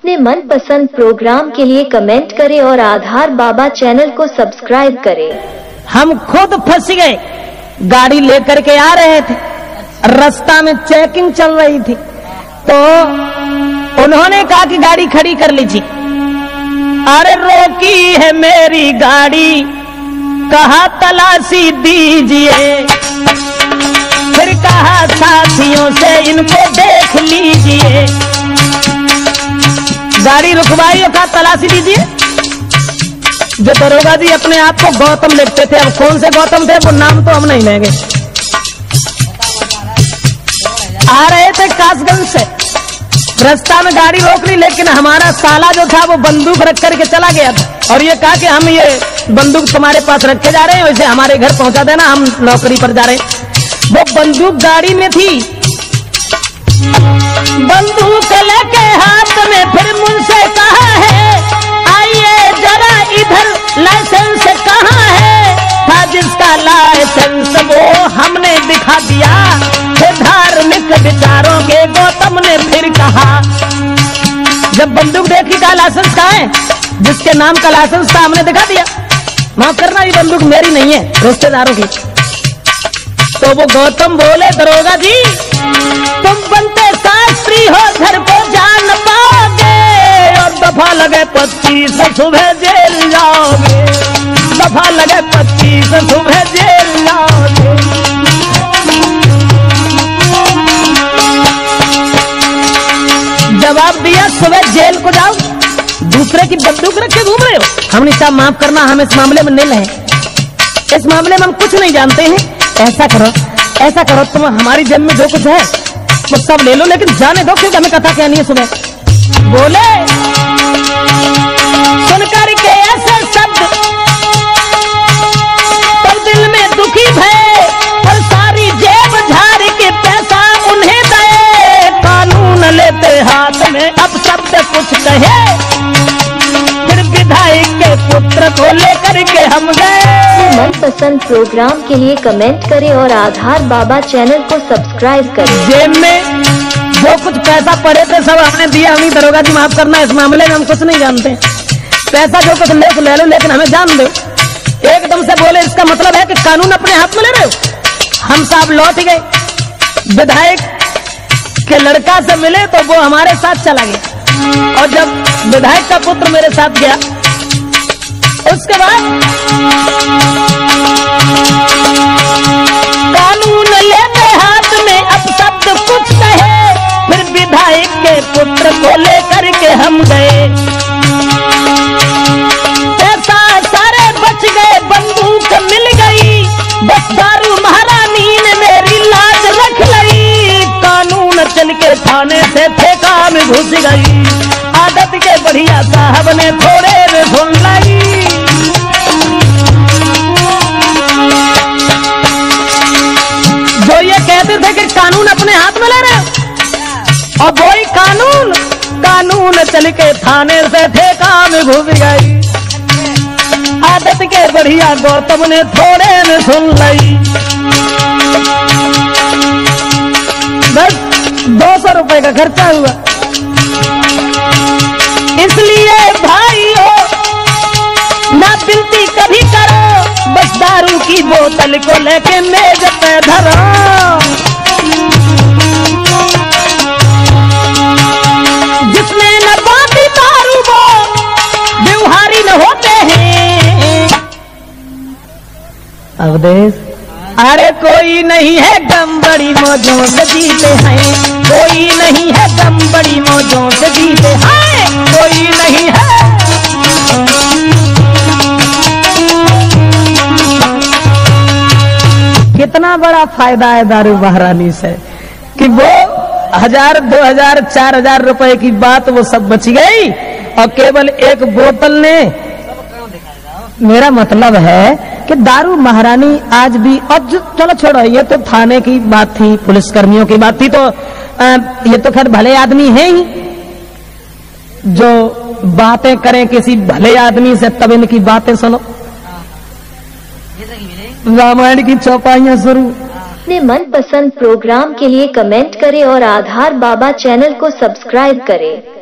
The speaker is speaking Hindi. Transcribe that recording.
अपने मनपसंद प्रोग्राम के लिए कमेंट करें और आधार बाबा चैनल को सब्सक्राइब करें। हम खुद फंस गए, गाड़ी लेकर के आ रहे थे, रास्ता में चेकिंग चल रही थी, तो उन्होंने कहा कि गाड़ी खड़ी कर लीजिए। अरे रोकी है मेरी गाड़ी, कहा तलाशी दीजिए, फिर कहा साथियों से इनको देख लीजिए। गाड़ी रुकवाई और कहा तलाशी दीजिए। जो दरोगा जी अपने आप को गौतम लिखते थे, अब कौन से गौतम थे वो नाम तो हम नहीं लेंगे। आ रहे थे कासगंज से, रास्ता में गाड़ी रोक ली, लेकिन हमारा साला जो था वो बंदूक रख करके चला गया था और ये कहा कि हम ये बंदूक तुम्हारे पास रख के जा रहे हैं, वैसे हमारे घर पहुंचा देना, हम नौकरी पर जा रहे हैं। वो बंदूक गाड़ी में थी, बंदूक लेके हाथ में, फिर मुझसे कहा है आइए जरा इधर, लाइसेंस कहाँ है? था जिसका लाइसेंस वो हमने दिखा दिया। फिर धार्मिक विचारों के गौतम ने फिर कहा, जब बंदूक देखी कहा लाइसेंस कहाँ है? जिसके नाम का लाइसेंस था हमने दिखा दिया। माफ करना, ये बंदूक मेरी नहीं है, रिश्तेदारों की। तो वो गौतम बोले दरोगा जी तुम बनते शास्त्री हो, घर को जान पाओगे और दफा लगे 25 सुबह जेल जाओगे, दफा लगे 25 सुबह जेल जाओगे। जवाब दिया सुबह जेल को जाओ, दूसरे की बंदूक रख के घूम रहे हो। हमने कहा माफ करना, हम इस मामले में नहीं हैं, इस मामले में हम कुछ नहीं जानते हैं। ऐसा करो तुम हमारी जेब में जो कुछ है वो सब ले लो, लेकिन जाने दो, क्योंकि हमें कथा कहनी है सुबह। बोले सुनकर के ऐसे शब्द पर दिल में दुखी भय, और सारी जेब झाड़ के पैसा उन्हें दे। कानून लेते हाथ में अब शब्द कुछ कहे, फिर विधायक के पुत्र को लेकर के हम गए। मनपसंद प्रोग्राम के लिए कमेंट करें और आधार बाबा चैनल को सब्सक्राइब करें। जेब में जो कुछ पैसा पड़े थे सब हमने दिया। हमें दरोगा जी माफ करना, इस मामले में हम कुछ नहीं जानते। पैसा जो कुछ ले लो, लेकिन हमें जान दो। एकदम से बोले इसका मतलब है कि कानून अपने हाथ में ले रहे हो। हम साहब लौट गए, विधायक के लड़का से मिले तो वो हमारे साथ चला गया, और जब विधायक का पुत्र मेरे साथ गया, उसके बाद कानून लेते हाथ में अब शब्द कुछ कहे, फिर विधायक के पुत्र को लेकर के हम गए। पैसा सारे बच गए, बंदूक मिल गई, बस दारू महारानी ने मेरी लाज रख ली। कानून चल के थाने से ठेका में घुस गई, आदत के बढ़िया साहब ने थोड़े में सुन लाई। जो ये कहते थे कि कानून अपने हाथ में ले रहे हो, और वही कानून चल के थाने से ठेका में घुस गई। आदत के बढ़िया गौतम ने थोड़े में सुन ली। बस 200 रुपए का खर्चा हुआ। इसलिए भाइयों ना बिनती कभी करो, बस दारू की बोतल को लेके मेज पे धरो। जिसने न बाती दारू वो व्यवहारी न होते हैं। अवधेश, अरे कोई नहीं है गम बड़ी मौजों से जीते हैं, कोई नहीं है गम बड़ी मौजों से जीते हैं, कोई नहीं है। कितना बड़ा फायदा है दारू महारानी से कि वो 1000, 2000, 4000 रुपए की बात वो सब बच गई, और केवल एक बोतल ने। मेरा मतलब है कि दारू महारानी आज भी, अब चलो छोड़ो, ये तो थाने की बात थी, पुलिस कर्मियों की बात थी, तो ये तो खैर भले आदमी है ही, जो बातें करें किसी भले आदमी से तब इनकी बातें सुनो। रामायण की चौपाइयां शुरू। अपने मनपसंद प्रोग्राम के लिए कमेंट करें और आधार बाबा चैनल को सब्सक्राइब करें।